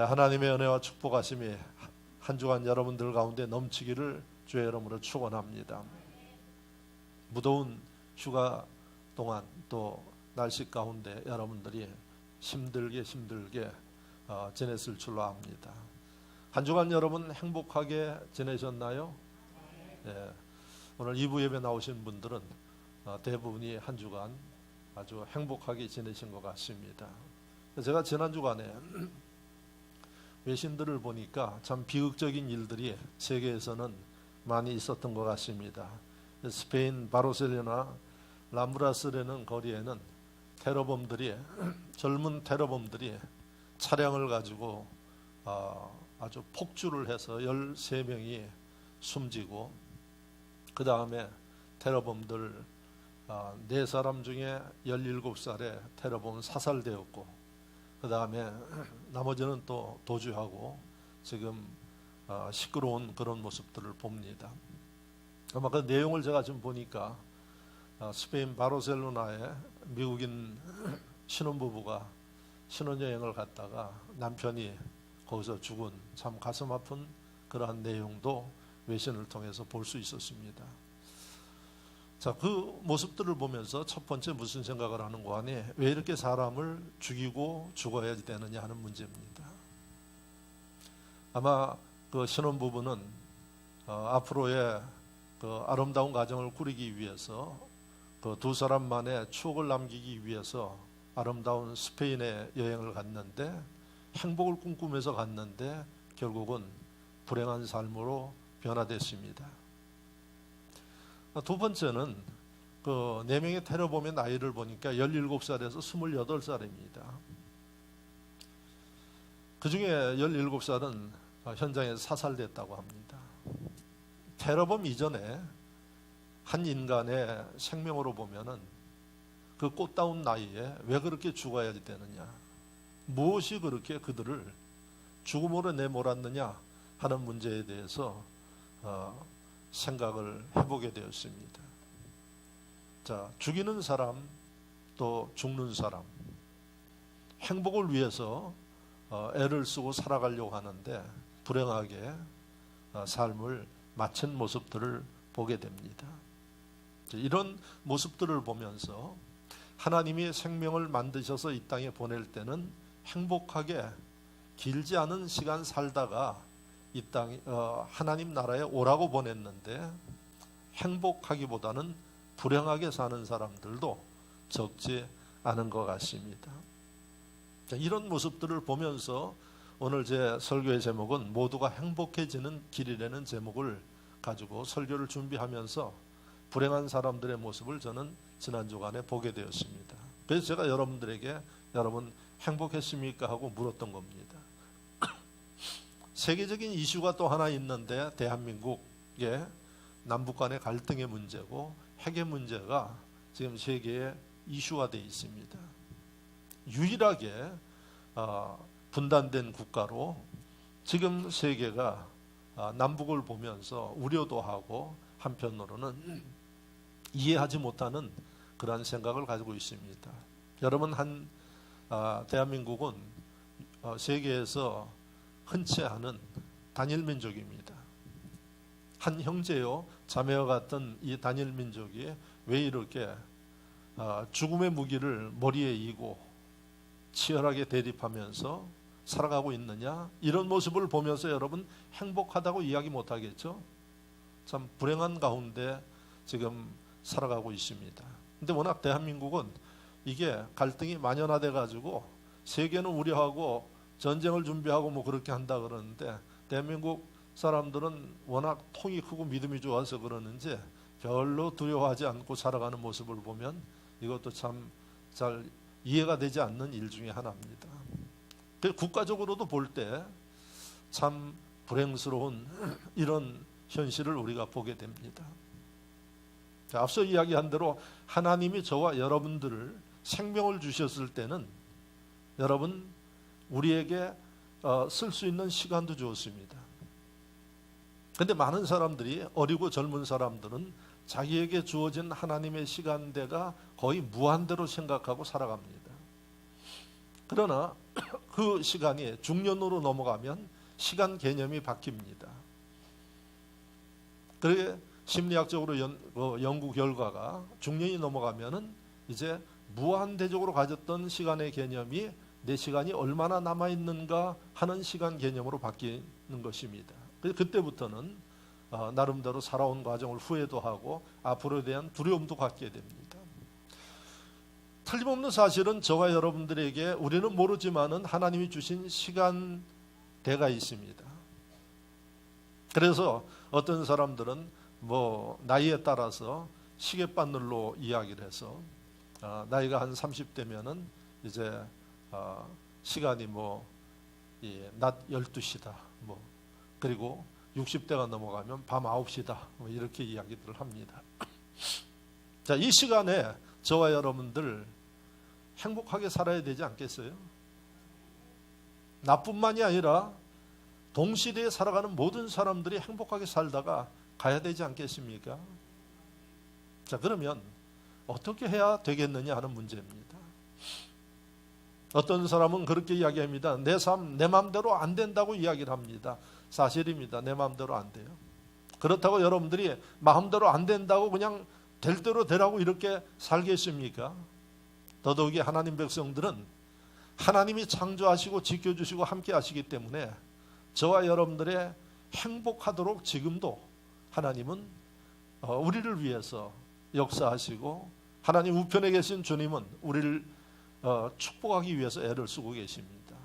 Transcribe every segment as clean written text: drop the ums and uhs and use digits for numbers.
하나님의 은혜와 축복하심이 한 주간 여러분들 가운데 넘치기를 주의 이름으로 축원합니다. 무더운 휴가 동안 또 날씨 가운데 여러분들이 힘들게 지냈을 줄로 압니다. 한 주간 여러분 행복하게 지내셨나요? 네. 오늘 2부 예배 나오신 분들은 대부분이 한 주간 아주 행복하게 지내신 것 같습니다. 제가 지난 주간에 외신들을 보니까 참 비극적인 일들이 세계에서는 많이 있었던 것 같습니다. 스페인 바르셀로나 라무라스라는 거리에는 젊은 테러범들이 차량을 가지고 아주 폭주를 해서 13명이 숨지고, 그 다음에 테러범들 4사람 중에 17살의 테러범은 사살되었고, 그 다음에 나머지는 또 도주하고 지금 시끄러운 그런 모습들을 봅니다. 아마 그 내용을 제가 지금 보니까 스페인 바르셀로나에 미국인 신혼부부가 신혼여행을 갔다가 남편이 거기서 죽은 참 가슴 아픈 그러한 내용도 외신을 통해서 볼 수 있었습니다. 자, 그 모습들을 보면서 첫 번째 무슨 생각을 하는 거 아니, 왜 이렇게 사람을 죽이고 죽어야 되느냐 하는 문제입니다. 아마 그 신혼부부는 앞으로의 그 아름다운 가정을 꾸리기 위해서, 그 두 사람만의 추억을 남기기 위해서 아름다운 스페인에 여행을 갔는데, 행복을 꿈꾸면서 갔는데 결국은 불행한 삶으로 변화됐습니다. 두 번째는 그 4명의 테러범의 나이를 보니까 17살에서 28살입니다. 그 중에 17살은 현장에서 사살됐다고 합니다. 테러범 이전에 한 인간의 생명으로 보면은 그 꽃다운 나이에 왜 그렇게 죽어야 되느냐, 무엇이 그렇게 그들을 죽음으로 내몰았느냐 하는 문제에 대해서 생각을 해보게 되었습니다. 자, 죽이는 사람 또 죽는 사람, 행복을 위해서 애를 쓰고 살아가려고 하는데 불행하게 삶을 마친 모습들을 보게 됩니다. 이런 모습들을 보면서 하나님이 생명을 만드셔서 이 땅에 보낼 때는 행복하게 길지 않은 시간 살다가 이 땅 하나님 나라에 오라고 보냈는데, 행복하기보다는 불행하게 사는 사람들도 적지 않은 것 같습니다. 자, 이런 모습들을 보면서 오늘 제 설교의 제목은 모두가 행복해지는 길이라는 제목을 가지고 설교를 준비하면서 불행한 사람들의 모습을 저는 지난 주간에 보게 되었습니다. 그래서 제가 여러분들에게 여러분 행복했습니까 하고 물었던 겁니다. 세계적인 이슈가 또 하나 있는데, 대한민국의 남북 간의 갈등의 문제고 핵의 문제가 지금 세계의 이슈가 되어 있습니다. 유일하게 분단된 국가로 지금 세계가 남북을 보면서 우려도 하고 한편으로는 이해하지 못하는 그런 생각을 가지고 있습니다. 여러분, 대한민국은 세계에서 흔치 않은 단일 민족입니다. 한 형제요 자매와 같은 이 단일 민족이 왜 이렇게 죽음의 무기를 머리에 이고 치열하게 대립하면서 살아가고 있느냐, 이런 모습을 보면서 여러분 행복하다고 이야기 못하겠죠? 참 불행한 가운데 지금 살아가고 있습니다. 근데 워낙 대한민국은 이게 갈등이 만연화돼 가지고 세계는 우려하고 전쟁을 준비하고 뭐 그렇게 한다 그러는데, 대한민국 사람들은 워낙 통이 크고 믿음이 좋아서 그러는지 별로 두려워하지 않고 살아가는 모습을 보면 이것도 참 잘 이해가 되지 않는 일 중에 하나입니다. 국가적으로도 볼 때 참 불행스러운 이런 현실을 우리가 보게 됩니다. 자, 앞서 이야기한 대로 하나님이 저와 여러분들을 생명을 주셨을 때는 여러분 우리에게 쓸 수 있는 시간도 주었습니다. 그런데 많은 사람들이, 어리고 젊은 사람들은 자기에게 주어진 하나님의 시간대가 거의 무한대로 생각하고 살아갑니다. 그러나 그 시간이 중년으로 넘어가면 시간 개념이 바뀝니다. 그게 심리학적으로 연구 결과가 중년이 넘어가면은 이제 무한대적으로 가졌던 시간의 개념이 내 시간이 얼마나 남아있는가 하는 시간 개념으로 바뀌는 것입니다. 그때부터는 나름대로 살아온 과정을 후회도 하고 앞으로에 대한 두려움도 갖게 됩니다. 틀림없는 사실은 저와 여러분들에게 우리는 모르지만은 하나님이 주신 시간대가 있습니다. 그래서 어떤 사람들은 나이에 따라서 시계바늘로 이야기를 해서 나이가 한 30대면은 이제 시간이 낮 12시다. 그리고 60대가 넘어가면 밤 9시다. 이렇게 이야기들을 합니다. 자, 이 시간에 저와 여러분들 행복하게 살아야 되지 않겠어요? 나뿐만이 아니라 동시대에 살아가는 모든 사람들이 행복하게 살다가 가야 되지 않겠습니까? 자, 그러면 어떻게 해야 되겠느냐 하는 문제입니다. 어떤 사람은 그렇게 이야기합니다. 내 삶, 내 마음대로 안 된다고 이야기를 합니다. 사실입니다. 내 마음대로 안 돼요. 그렇다고 여러분들이 마음대로 안 된다고 그냥 될 대로 되라고 이렇게 살겠습니까? 더더욱이 하나님 백성들은 하나님이 창조하시고 지켜주시고 함께 하시기 때문에 저와 여러분들의 행복하도록 지금도 하나님은 우리를 위해서 역사하시고 하나님 우편에 계신 주님은 우리를 축복하기 위해서 애를 쓰고 계십니다.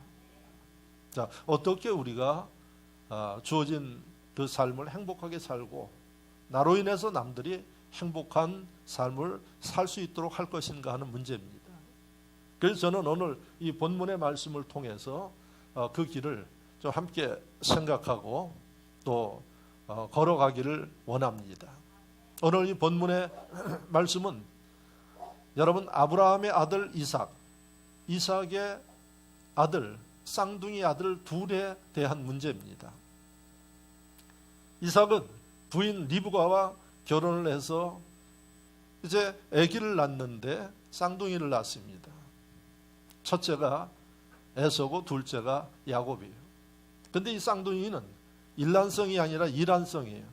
자, 어떻게 우리가 주어진 그 삶을 행복하게 살고 나로 인해서 남들이 행복한 삶을 살 수 있도록 할 것인가 하는 문제입니다. 그래서 저는 오늘 이 본문의 말씀을 통해서 그 길을 좀 함께 생각하고 또 걸어가기를 원합니다. 오늘 이 본문의 말씀은 여러분 아브라함의 아들 이삭의 아들, 쌍둥이 아들 둘에 대한 문제입니다. 이삭은 부인 리브가와 결혼을 해서 이제 아기를 낳는데 쌍둥이를 낳습니다. 첫째가 에서고 둘째가 야곱이에요. 근데 이 쌍둥이는 일란성이 아니라 이란성이에요.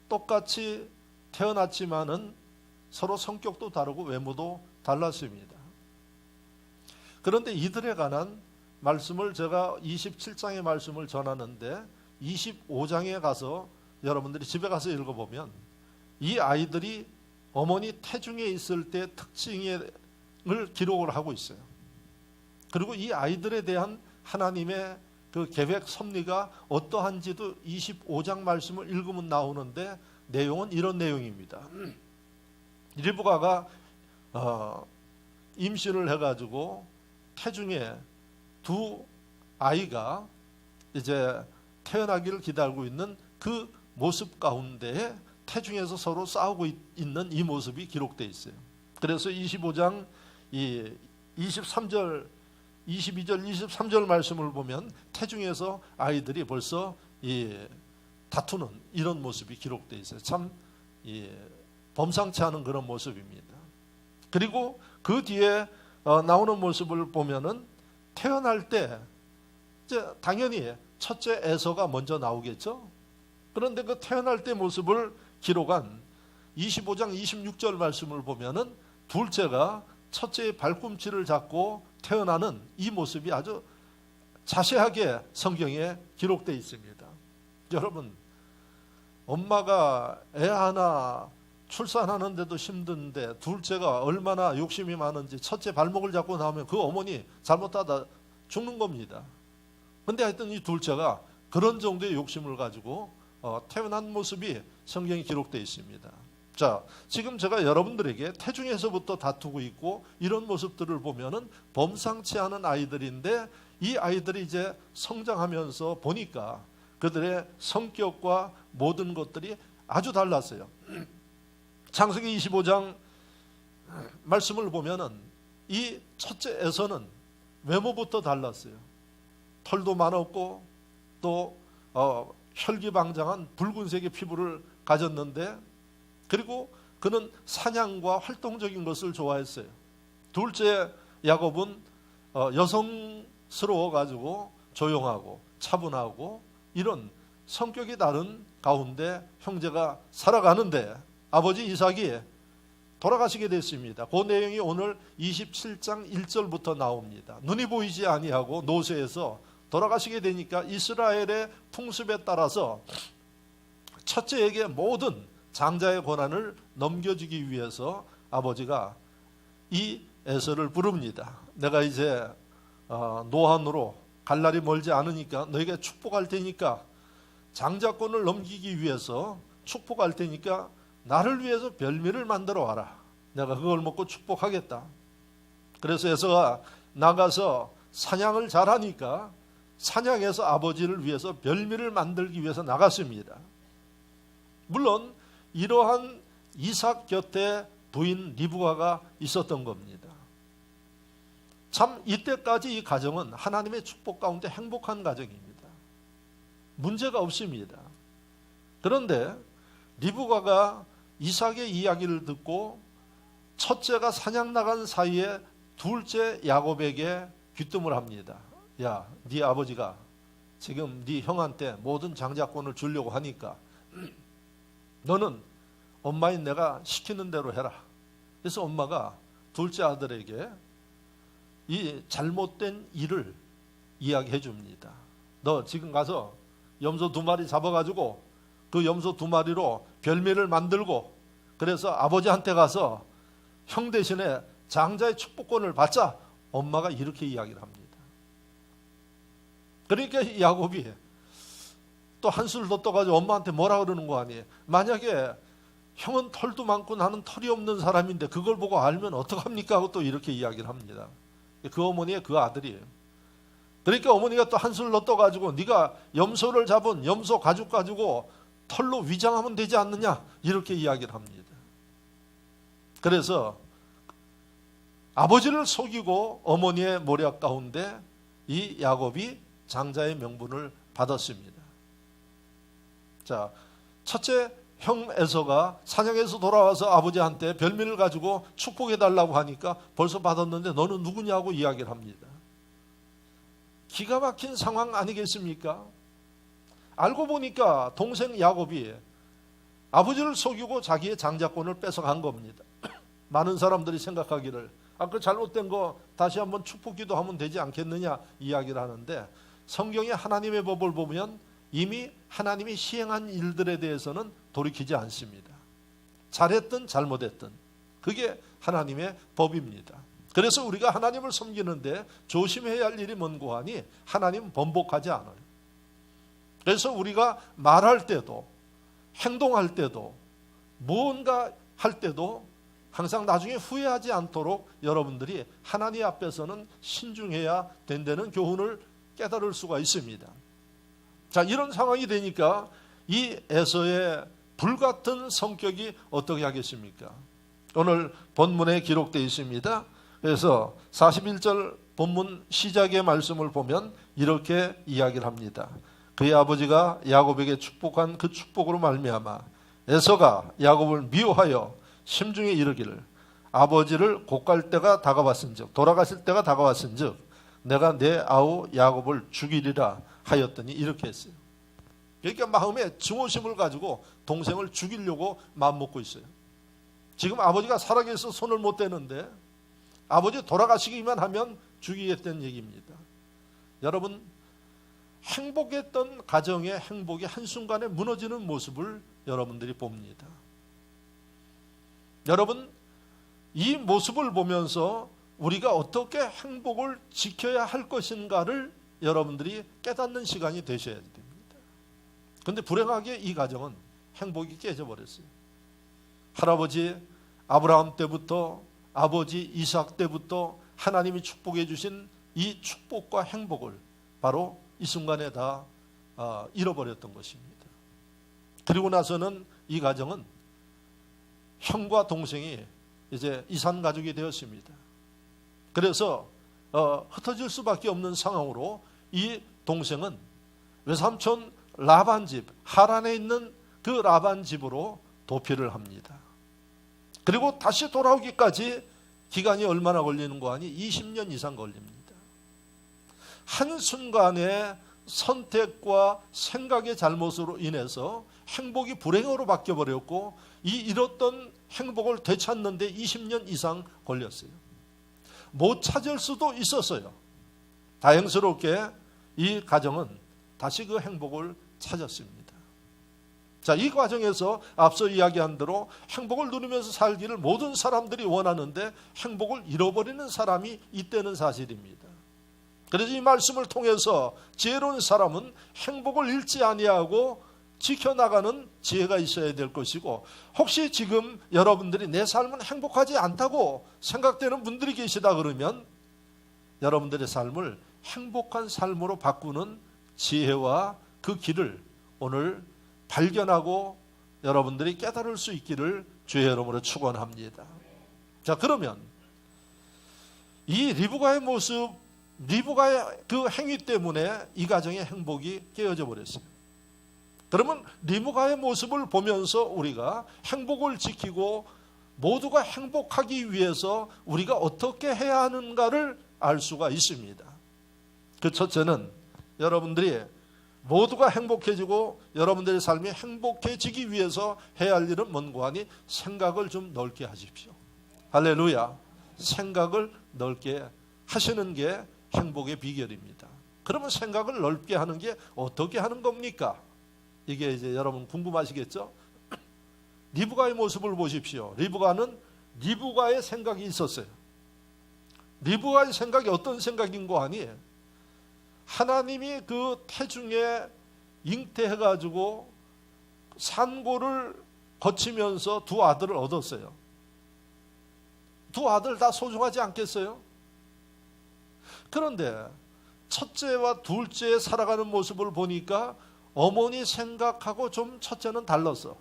똑같이 태어났지만은 서로 성격도 다르고 외모도 달랐습니다. 그런데 이들에 관한 말씀을 제가 27장의 말씀을 전하는데 25장에 가서 여러분들이 집에 가서 읽어보면 이 아이들이 어머니 태중에 있을 때 특징을 기록을 하고 있어요. 그리고 이 아이들에 대한 하나님의 그 계획 섭리가 어떠한지도 25장 말씀을 읽으면 나오는데 내용은 이런 내용입니다. 리브가가 임신을 해가지고 태중에 두 아이가 이제 태어나기를 기다리고 있는 그 모습 가운데에 태중에서 서로 싸우고 있는 이 모습이 기록되어 있어요. 그래서 25장 23절, 22절, 23절 말씀을 보면 태중에서 아이들이 벌써 다투는 이런 모습이 기록되어 있어요. 참 범상치 않은 그런 모습입니다. 그리고 그 뒤에 나오는 모습을 보면은 태어날 때 이제 당연히 첫째 에서가 먼저 나오겠죠. 그런데 그 태어날 때 모습을 기록한 25장 26절 말씀을 보면은 둘째가 첫째의 발꿈치를 잡고 태어나는 이 모습이 아주 자세하게 성경에 기록되어 있습니다. 여러분, 엄마가 애 하나 출산하는데도 힘든데 둘째가 얼마나 욕심이 많은지 첫째 발목을 잡고 나오면 그 어머니 잘못하다 죽는 겁니다. 근데 하여튼 이 둘째가 그런 정도의 욕심을 가지고 태어난 모습이 성경에 기록되어 있습니다. 자, 지금 제가 여러분들에게 태중에서부터 다투고 있고 이런 모습들을 보면은 범상치 않은 아이들인데 이 아이들이 이제 성장하면서 보니까 그들의 성격과 모든 것들이 아주 달랐어요. 창세기 25장 말씀을 보면은 이 첫째 에서는 외모부터 달랐어요. 털도 많았고 또 혈기방장한 붉은색의 피부를 가졌는데 그리고 그는 사냥과 활동적인 것을 좋아했어요. 둘째 야곱은 여성스러워 가지고 조용하고 차분하고 이런 성격이 다른 가운데 형제가 살아가는데 아버지 이삭이 돌아가시게 됐습니다. 그 내용이 오늘 27장 1절부터 나옵니다. 눈이 보이지 아니하고 노쇠해서 돌아가시게 되니까 이스라엘의 풍습에 따라서 첫째에게 모든 장자의 권한을 넘겨주기 위해서 아버지가 이 에서를 부릅니다. 내가 이제 노한으로 갈 날이 멀지 않으니까 너에게 축복할 테니까 장자권을 넘기기 위해서 축복할 테니까 나를 위해서 별미를 만들어 와라. 내가 그걸 먹고 축복하겠다. 그래서 에서가 나가서 사냥을 잘하니까 사냥해서 아버지를 위해서 별미를 만들기 위해서 나갔습니다. 물론 이러한 이삭 곁에 부인 리브가가 있었던 겁니다. 참 이때까지 이 가정은 하나님의 축복 가운데 행복한 가정입니다. 문제가 없습니다. 그런데 리브가가 이삭의 이야기를 듣고 첫째가 사냥 나간 사이에 둘째 야곱에게 귀뜸을 합니다. 야, 네 아버지가 지금 네 형한테 모든 장자권을 주려고 하니까 너는 엄마인 내가 시키는 대로 해라. 그래서 엄마가 둘째 아들에게 이 잘못된 일을 이야기해 줍니다. 너 지금 가서 염소 2마리 잡아가지고 그 염소 2마리로 별미를 만들고 그래서 아버지한테 가서 형 대신에 장자의 축복권을 받자. 엄마가 이렇게 이야기를 합니다. 그러니까 야곱이 또 한술 더 떠가지고 엄마한테 뭐라 그러는 거 아니에요. 만약에 형은 털도 많고 나는 털이 없는 사람인데 그걸 보고 알면 어떡합니까 하고 또 이렇게 이야기를 합니다. 그 어머니의 그 아들이에요. 그러니까 어머니가 또 한술 더 떠가지고 네가 염소를 잡은 염소 가죽 가지고 털로 위장하면 되지 않느냐 이렇게 이야기를 합니다. 그래서 아버지를 속이고 어머니의 모략 가운데 이 야곱이 장자의 명분을 받았습니다. 자, 첫째 형 에서가 사냥에서 돌아와서 아버지한테 별미를 가지고 축복해달라고 하니까 벌써 받았는데 너는 누구냐고 이야기를 합니다. 기가 막힌 상황 아니겠습니까? 알고 보니까 동생 야곱이 아버지를 속이고 자기의 장자권을 뺏어간 겁니다. 많은 사람들이 생각하기를 그 잘못된 거 다시 한번 축복 기도하면 되지 않겠느냐 이야기를 하는데 성경의 하나님의 법을 보면 이미 하나님이 시행한 일들에 대해서는 돌이키지 않습니다. 잘했든 잘못했든 그게 하나님의 법입니다. 그래서 우리가 하나님을 섬기는데 조심해야 할 일이 뭔고 하니 하나님은 번복하지 않아요. 그래서 우리가 말할 때도 행동할 때도 무언가 할 때도 항상 나중에 후회하지 않도록 여러분들이 하나님 앞에서는 신중해야 된다는 교훈을 깨달을 수가 있습니다. 자, 이런 상황이 되니까 이 에서의 불같은 성격이 어떻게 하겠습니까? 오늘 본문에 기록되어 있습니다. 그래서 41절 본문 시작의 말씀을 보면 이렇게 이야기를 합니다. 그의 아버지가 야곱에게 축복한 그 축복으로 말미암아 에서가 야곱을 미워하여 심중에 이르기를 아버지를 곶갈 때가 다가왔은즉 돌아가실 때가 다가왔은즉 내가 내 아우 야곱을 죽이리라 하였더니 이렇게 했어요. 그러니까 마음에 증오심을 가지고 동생을 죽이려고 마음먹고 있어요. 지금 아버지가 살아계셔서 손을 못 대는데 아버지 돌아가시기만 하면 죽이겠다는 얘기입니다. 여러분, 행복했던 가정의 행복이 한순간에 무너지는 모습을 여러분들이 봅니다. 여러분, 이 모습을 보면서 우리가 어떻게 행복을 지켜야 할 것인가를 여러분들이 깨닫는 시간이 되셔야 됩니다. 그런데 불행하게 이 가정은 행복이 깨져버렸어요. 할아버지 아브라함 때부터 아버지 이삭 때부터 하나님이 축복해 주신 이 축복과 행복을 바로 이 순간에 다 잃어버렸던 것입니다. 그리고 나서는 이 가정은 형과 동생이 이제 이산 가족이 되었습니다. 그래서 흩어질 수밖에 없는 상황으로 이 동생은 외삼촌 라반 집, 하란에 있는 그 라반 집으로 도피를 합니다. 그리고 다시 돌아오기까지 기간이 얼마나 걸리는 거 아니? 20년 이상 걸립니다. 한순간의 선택과 생각의 잘못으로 인해서 행복이 불행으로 바뀌어버렸고 이 잃었던 행복을 되찾는데 20년 이상 걸렸어요. 못 찾을 수도 있었어요. 다행스럽게 이 가정은 다시 그 행복을 찾았습니다. 자, 이 과정에서 앞서 이야기한 대로 행복을 누리면서 살기를 모든 사람들이 원하는데 행복을 잃어버리는 사람이 있다는 사실입니다. 그래서 이 말씀을 통해서 지혜로운 사람은 행복을 잃지 아니하고 지켜나가는 지혜가 있어야 될 것이고, 혹시 지금 여러분들이 내 삶은 행복하지 않다고 생각되는 분들이 계시다 그러면 여러분들의 삶을 행복한 삶으로 바꾸는 지혜와 그 길을 오늘 발견하고 여러분들이 깨달을 수 있기를 주의 이름으로 축원합니다. 자, 그러면 이 리브가의 모습, 리브가의 그 행위 때문에 이 가정의 행복이 깨어져 버렸어요. 그러면 리브가의 모습을 보면서 우리가 행복을 지키고 모두가 행복하기 위해서 우리가 어떻게 해야 하는가를 알 수가 있습니다. 그 첫째는 여러분들이 모두가 행복해지고 여러분들의 삶이 행복해지기 위해서 해야 할 일은 뭔가 하니 생각을 좀 넓게 하십시오. 할렐루야. 생각을 넓게 하시는 게 행복의 비결입니다. 그러면 생각을 넓게 하는 게 어떻게 하는 겁니까? 이게 이제 여러분 궁금하시겠죠? 리브가의 모습을 보십시오. 리브가는 리브가의 생각이 있었어요. 리브가의 생각이 어떤 생각인고 하니 하나님이 그 태중에 잉태해가지고 산고를 거치면서 두 아들을 얻었어요. 두 아들 다 소중하지 않겠어요? 그런데 첫째와 둘째 살아가는 모습을 보니까 어머니 생각하고 좀 첫째는 달랐어.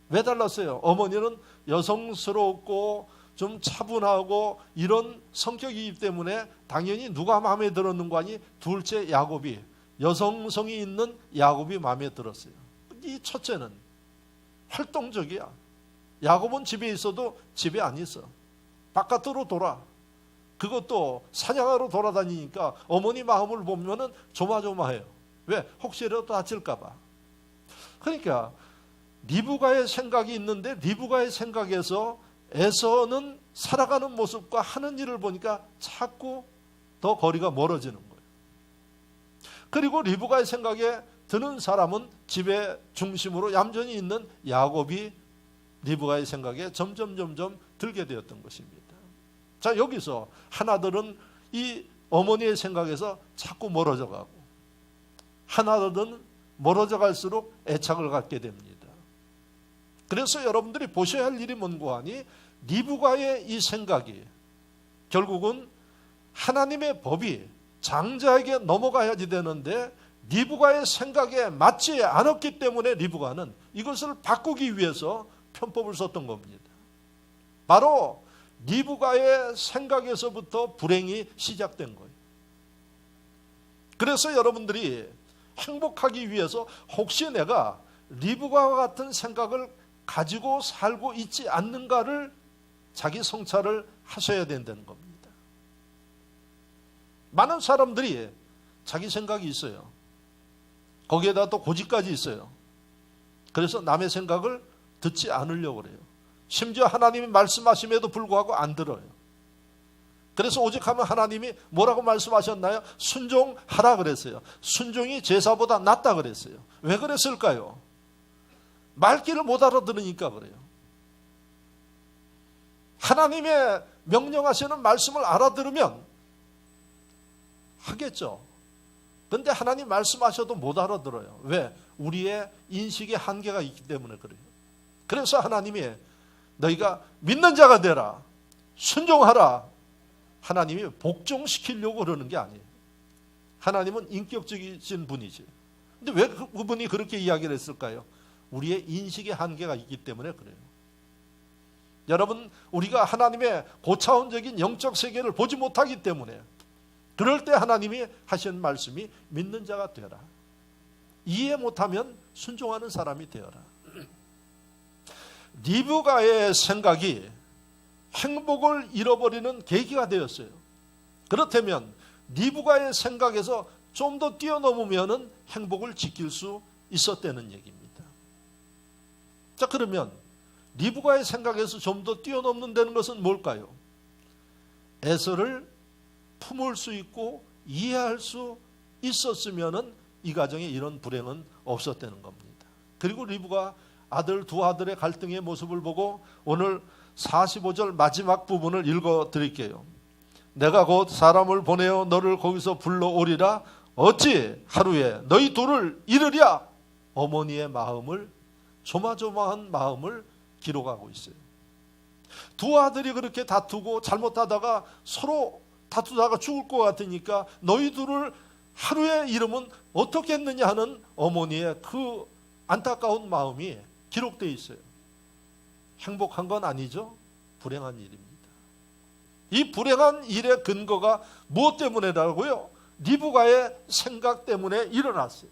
왜 달랐어요? 어머니는 여성스럽고 좀 차분하고 이런 성격이기 때문에 당연히 누가 마음에 들었는 거 아니? 둘째 야곱이, 여성성이 있는 야곱이 마음에 들었어요. 이 첫째는 활동적이야. 야곱은 집에 있어도 집에 안 있어. 바깥으로 돌아. 그것도 사냥하러 돌아다니니까 어머니 마음을 보면은 조마조마해요. 왜? 혹시라도 다칠까 봐. 그러니까 리브가의 생각이 있는데 리브가의 생각에서 에서는 살아가는 모습과 하는 일을 보니까 자꾸 더 거리가 멀어지는 거예요. 그리고 리브가의 생각에 드는 사람은 집의 중심으로 얌전히 있는 야곱이 리브가의 생각에 점점 들게 되었던 것입니다. 자, 여기서 하나들은 이 어머니의 생각에서 자꾸 멀어져 가고 하나들은 멀어져 갈수록 애착을 갖게 됩니다. 그래서 여러분들이 보셔야 할 일이 뭔고 하니 리브가의 이 생각이 결국은 하나님의 법이 장자에게 넘어가야지 되는데 리브가의 생각에 맞지 않았기 때문에 리브가는 이것을 바꾸기 위해서 편법을 썼던 겁니다. 바로 리브가의 생각에서부터 불행이 시작된 거예요. 그래서 여러분들이 행복하기 위해서 혹시 내가 리브가와 같은 생각을 가지고 살고 있지 않는가를 자기 성찰을 하셔야 된다는 겁니다. 많은 사람들이 자기 생각이 있어요. 거기에다 또 고집까지 있어요. 그래서 남의 생각을 듣지 않으려고 그래요. 심지어 하나님이 말씀하심에도 불구하고 안 들어요. 그래서 오직 하면 하나님이 뭐라고 말씀하셨나요? 순종하라 그랬어요. 순종이 제사보다 낫다 그랬어요. 왜 그랬을까요? 말귀를 못 알아들으니까 그래요. 하나님의 명령하시는 말씀을 알아들으면 하겠죠. 그런데 하나님 말씀하셔도 못 알아들어요. 왜? 우리의 인식의 한계가 있기 때문에 그래요. 그래서 하나님이 너희가 믿는 자가 되라, 순종하라, 하나님이 복종시키려고 그러는 게 아니에요. 하나님은 인격적이신 분이지. 근데 왜 그분이 그렇게 이야기를 했을까요? 우리의 인식의 한계가 있기 때문에 그래요. 여러분, 우리가 하나님의 고차원적인 영적 세계를 보지 못하기 때문에 그럴 때 하나님이 하신 말씀이 믿는 자가 되어라. 이해 못하면 순종하는 사람이 되어라. 리브가의 생각이 행복을 잃어버리는 계기가 되었어요. 그렇다면 리브가의 생각에서 좀 더 뛰어넘으면 행복을 지킬 수 있었다는 얘기입니다. 자, 그러면 리브가의 생각에서 좀 더 뛰어넘는다는 것은 뭘까요? 에서를 품을 수 있고 이해할 수 있었으면 이 가정에 이런 불행은 없었다는 겁니다. 그리고 리브가 두 아들의 갈등의 모습을 보고 오늘 45절 마지막 부분을 읽어 드릴게요. 내가 곧 사람을 보내어 너를 거기서 불러오리라. 어찌 하루에 너희 둘을 잃으랴. 어머니의 마음을, 조마조마한 마음을 기록하고 있어요. 두 아들이 그렇게 다투고 잘못하다가 서로 다투다가 죽을 것 같으니까 너희 둘을 하루에 잃으면 어떻게 했느냐 하는 어머니의 그 안타까운 마음이 기록되어 있어요. 행복한 건 아니죠. 불행한 일입니다. 이 불행한 일의 근거가 무엇 때문이라고요? 리브가의 생각 때문에 일어났어요.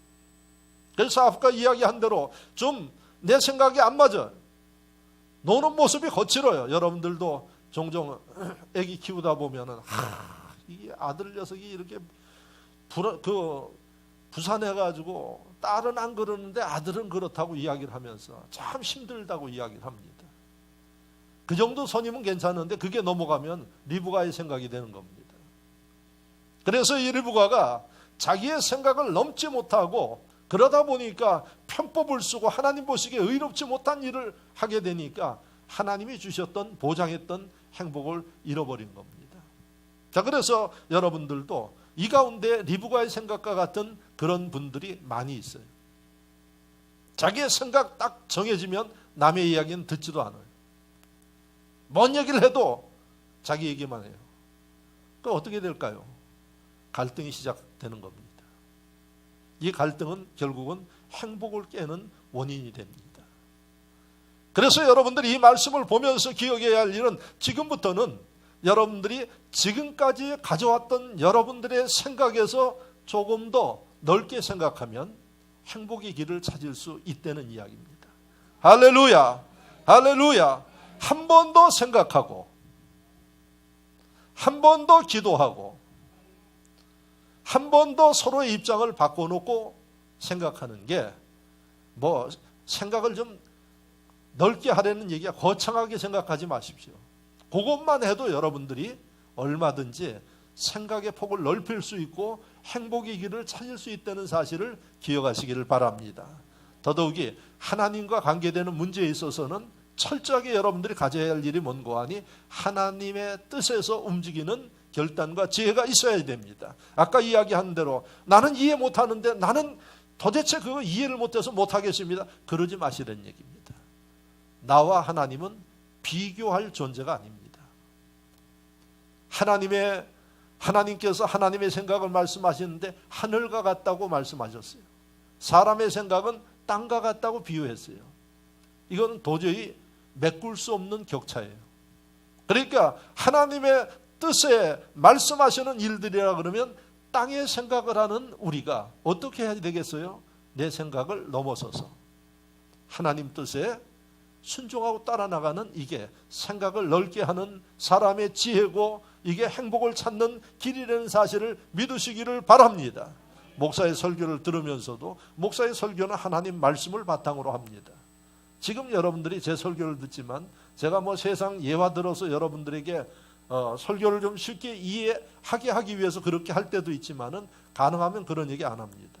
그래서 아까 이야기한 대로 좀 내 생각이 안 맞아. 노는 모습이 거칠어요. 여러분들도 종종 애기 키우다 보면은 이 아들 녀석이 이렇게 부산해가지고 딸은 안 그러는데 아들은 그렇다고 이야기를 하면서 참 힘들다고 이야기를 합니다. 그 정도 선임은 괜찮은데 그게 넘어가면 리브가의 생각이 되는 겁니다. 그래서 이 리브가가 자기의 생각을 넘지 못하고 그러다 보니까 편법을 쓰고 하나님 보시기에 의롭지 못한 일을 하게 되니까 하나님이 주셨던 보장했던 행복을 잃어버린 겁니다. 자, 그래서 여러분들도 이 가운데 리브가의 생각과 같은 그런 분들이 많이 있어요. 자기의 생각 딱 정해지면 남의 이야기는 듣지도 않아요. 뭔 얘기를 해도 자기 얘기만 해요. 그럼 어떻게 될까요? 갈등이 시작되는 겁니다. 이 갈등은 결국은 행복을 깨는 원인이 됩니다. 그래서 여러분들이 이 말씀을 보면서 기억해야 할 일은 지금부터는 여러분들이 지금까지 가져왔던 여러분들의 생각에서 조금 더 넓게 생각하면 행복의 길을 찾을 수 있다는 이야기입니다. 할렐루야, 할렐루야. 한 번 더 생각하고 한 번 더 기도하고 한 번 더 서로의 입장을 바꿔놓고 생각하는 게 생각을 좀 넓게 하려는 얘기야. 거창하게 생각하지 마십시오. 그것만 해도 여러분들이 얼마든지 생각의 폭을 넓힐 수 있고 행복의 길을 찾을 수 있다는 사실을 기억하시기를 바랍니다. 더더욱이 하나님과 관계되는 문제에 있어서는 철저하게 여러분들이 가져야 할 일이 뭔고 하니 하나님의 뜻에서 움직이는 결단과 지혜가 있어야 됩니다. 아까 이야기한 대로 나는 이해 못하는데 나는 도대체 그거 이해를 못해서 못하겠습니다. 그러지 마시라는 얘기입니다. 나와 하나님은 비교할 존재가 아닙니다. 하나님께서 하나님의 생각을 말씀하시는데 하늘과 같다고 말씀하셨어요. 사람의 생각은 땅과 같다고 비유했어요. 이건 도저히 메꿀 수 없는 격차예요. 그러니까 하나님의 뜻에 말씀하시는 일들이라 그러면 땅의 생각을 하는 우리가 어떻게 해야 되겠어요? 내 생각을 넘어서서 하나님 뜻에 순종하고 따라 나가는 이게 생각을 넓게 하는 사람의 지혜고 이게 행복을 찾는 길이라는 사실을 믿으시기를 바랍니다. 목사의 설교를 들으면서도 목사의 설교는 하나님 말씀을 바탕으로 합니다. 지금 여러분들이 제 설교를 듣지만 제가 세상 예화 들어서 여러분들에게 설교를 좀 쉽게 이해하게 하기 위해서 그렇게 할 때도 있지만은 가능하면 그런 얘기 안 합니다.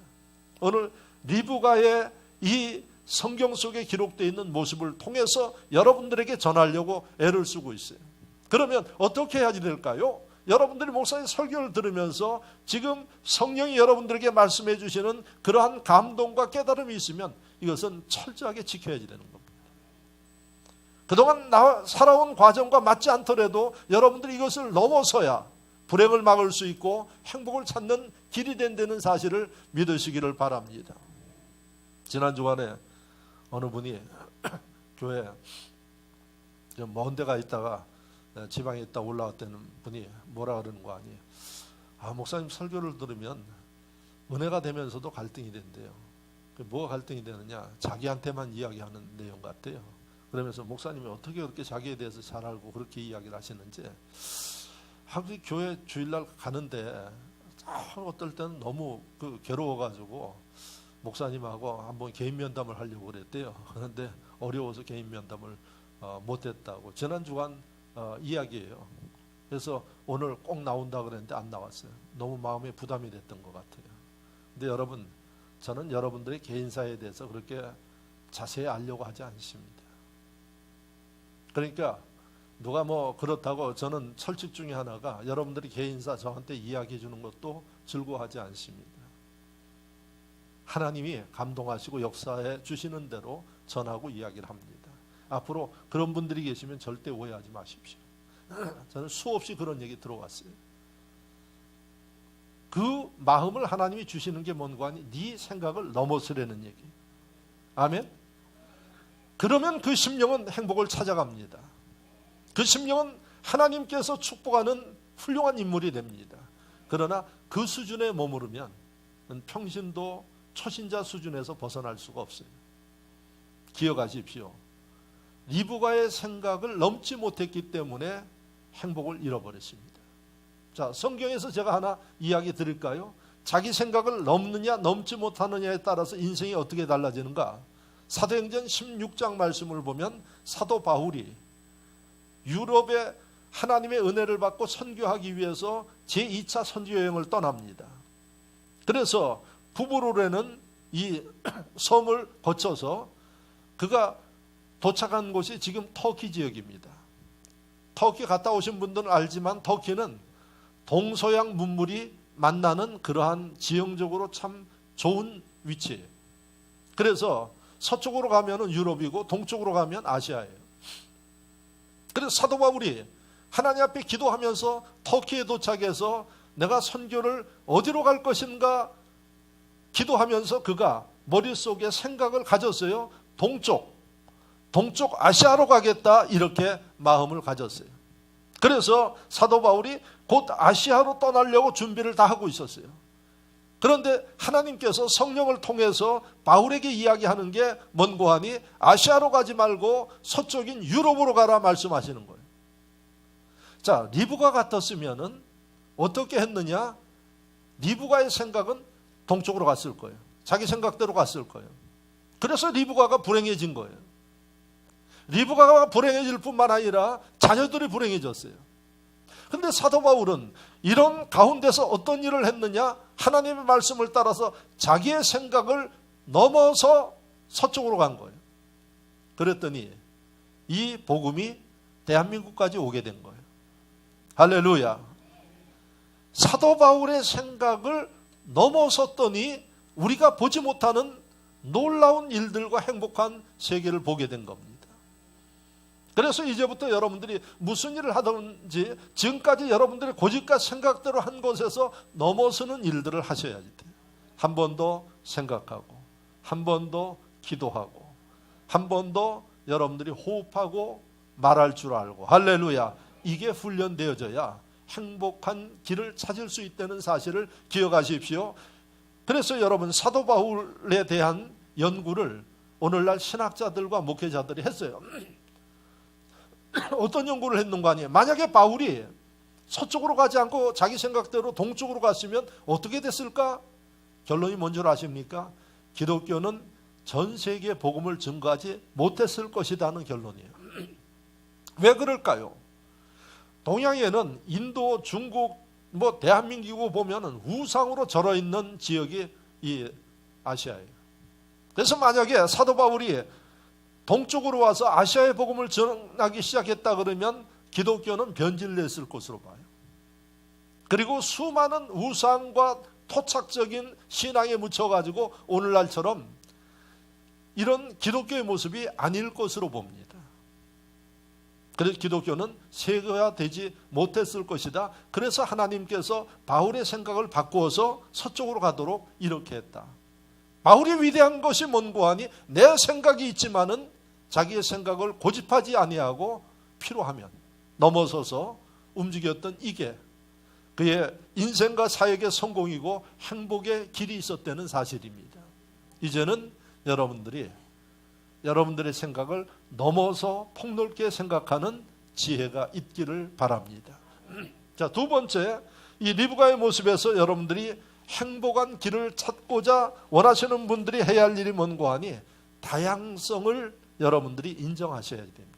오늘 리브가의 이 성경 속에 기록되어 있는 모습을 통해서 여러분들에게 전하려고 애를 쓰고 있어요. 그러면 어떻게 해야 될까요? 여러분들이 목사의 설교를 들으면서 지금 성령이 여러분들에게 말씀해 주시는 그러한 감동과 깨달음이 있으면 이것은 철저하게 지켜야 되는 겁니다. 그동안 살아온 과정과 맞지 않더라도 여러분들이 이것을 넘어서야 불행을 막을 수 있고 행복을 찾는 길이 된다는 사실을 믿으시기를 바랍니다. 지난 주간에 어느 분이 교회 먼 데가 있다가 지방에 있다 올라왔다는 분이 뭐라 그러는 거 아니에요. 목사님 설교를 들으면 은혜가 되면서도 갈등이 된대요. 뭐가 갈등이 되느냐? 자기한테만 이야기하는 내용 같아요. 그러면서 목사님이 어떻게 그렇게 자기에 대해서 잘 알고 그렇게 이야기를 하시는지 교회 주일날 가는데 어떨 때는 너무 괴로워가지고 목사님하고 한번 개인 면담을 하려고 그랬대요. 그런데 어려워서 개인 면담을 못했다고 지난 주간 이야기예요. 그래서 오늘 꼭 나온다 그랬는데 안 나왔어요. 너무 마음에 부담이 됐던 것 같아요. 근데 여러분, 저는 여러분들의 개인사에 대해서 그렇게 자세히 알려고 하지 않습니다. 그러니까 누가 그렇다고 저는 철칙 중에 하나가 여러분들이 개인사 저한테 이야기해 주는 것도 즐거워하지 않습니다. 하나님이 감동하시고 역사해 주시는 대로 전하고 이야기를 합니다. 앞으로 그런 분들이 계시면 절대 오해하지 마십시오. 저는 수없이 그런 얘기 들어왔어요. 그 마음을 하나님이 주시는 게 뭔가 하니 네 생각을 넘어서려는 얘기. 아멘. 그러면 그 심령은 행복을 찾아갑니다. 그 심령은 하나님께서 축복하는 훌륭한 인물이 됩니다. 그러나 그 수준에 머무르면 평신도 초신자 수준에서 벗어날 수가 없어요. 기억하십시오. 리브가의 생각을 넘지 못했기 때문에 행복을 잃어버렸습니다. 자, 성경에서 제가 하나 이야기 드릴까요? 자기 생각을 넘느냐 넘지 못하느냐에 따라서 인생이 어떻게 달라지는가? 사도행전 16장 말씀을 보면 사도 바울이 유럽에 하나님의 은혜를 받고 선교하기 위해서 제2차 선교 여행을 떠납니다. 그래서 부브로라는 이 섬을 거쳐서 그가 도착한 곳이 지금 터키 지역입니다. 터키 갔다 오신 분들은 알지만 터키는 동서양 문물이 만나는 그러한 지형적으로 참 좋은 위치예요. 그래서 서쪽으로 가면 유럽이고 동쪽으로 가면 아시아예요. 그래서 사도 바울이 하나님 앞에 기도하면서 터키에 도착해서 내가 선교를 어디로 갈 것인가 기도하면서 그가 머릿속에 생각을 가졌어요. 동쪽 아시아로 가겠다 이렇게 마음을 가졌어요. 그래서 사도 바울이 곧 아시아로 떠나려고 준비를 다 하고 있었어요. 그런데 하나님께서 성령을 통해서 바울에게 이야기하는 게 뭔고 하니 아시아로 가지 말고 서쪽인 유럽으로 가라 말씀하시는 거예요. 자, 리브가 같았으면은 어떻게 했느냐? 리브가의 생각은 동쪽으로 갔을 거예요. 자기 생각대로 갔을 거예요. 그래서 리브가가 불행해진 거예요. 리브가가 불행해질 뿐만 아니라 자녀들이 불행해졌어요. 그런데 사도 바울은 이런 가운데서 어떤 일을 했느냐? 하나님의 말씀을 따라서 자기의 생각을 넘어서 서쪽으로 간 거예요. 그랬더니 이 복음이 대한민국까지 오게 된 거예요. 할렐루야. 사도 바울의 생각을 넘어섰더니 우리가 보지 못하는 놀라운 일들과 행복한 세계를 보게 된 겁니다. 그래서 이제부터 여러분들이 무슨 일을 하든지 지금까지 여러분들이 고집과 생각대로 한 곳에서 넘어서는 일들을 하셔야지 돼요. 한 번 더 생각하고 한 번 더 기도하고 한 번 더 여러분들이 호흡하고 말할 줄 알고 할렐루야. 이게 훈련되어져야 행복한 길을 찾을 수 있다는 사실을 기억하십시오. 그래서 여러분 사도 바울에 대한 연구를 오늘날 신학자들과 목회자들이 했어요. 어떤 연구를 했는가 하니 만약에 바울이 서쪽으로 가지 않고 자기 생각대로 동쪽으로 갔으면 어떻게 됐을까? 결론이 뭔지 아십니까? 기독교는 전 세계에 복음을 증거하지 못했을 것이라는 결론이에요. 왜 그럴까요? 동양에는 인도, 중국, 대한민국 보면은 우상으로 절어 있는 지역이 이 아시아예요. 그래서 만약에 사도 바울이 동쪽으로 와서 아시아의 복음을 전하기 시작했다 그러면 기독교는 변질됐을 것으로 봐요. 그리고 수많은 우상과 토착적인 신앙에 묻혀가지고 오늘날처럼 이런 기독교의 모습이 아닐 것으로 봅니다. 그래서 기독교는 세계화되지 못했을 것이다. 그래서 하나님께서 바울의 생각을 바꾸어서 서쪽으로 가도록 이렇게 했다. 바울이 위대한 것이 뭔고 하니 내 생각이 있지만은 자기의 생각을 고집하지 아니하고 필요하면 넘어서서 움직였던 이게 그의 인생과 사역의 성공이고 행복의 길이 있었다는 사실입니다. 이제는 여러분들의 생각을 넘어서 폭넓게 생각하는 지혜가 있기를 바랍니다. 자, 두 번째, 이 리브가의 모습에서 여러분들이 행복한 길을 찾고자 원하시는 분들이 해야 할 일이 뭔고 하니 다양성을 여러분들이 인정하셔야 됩니다.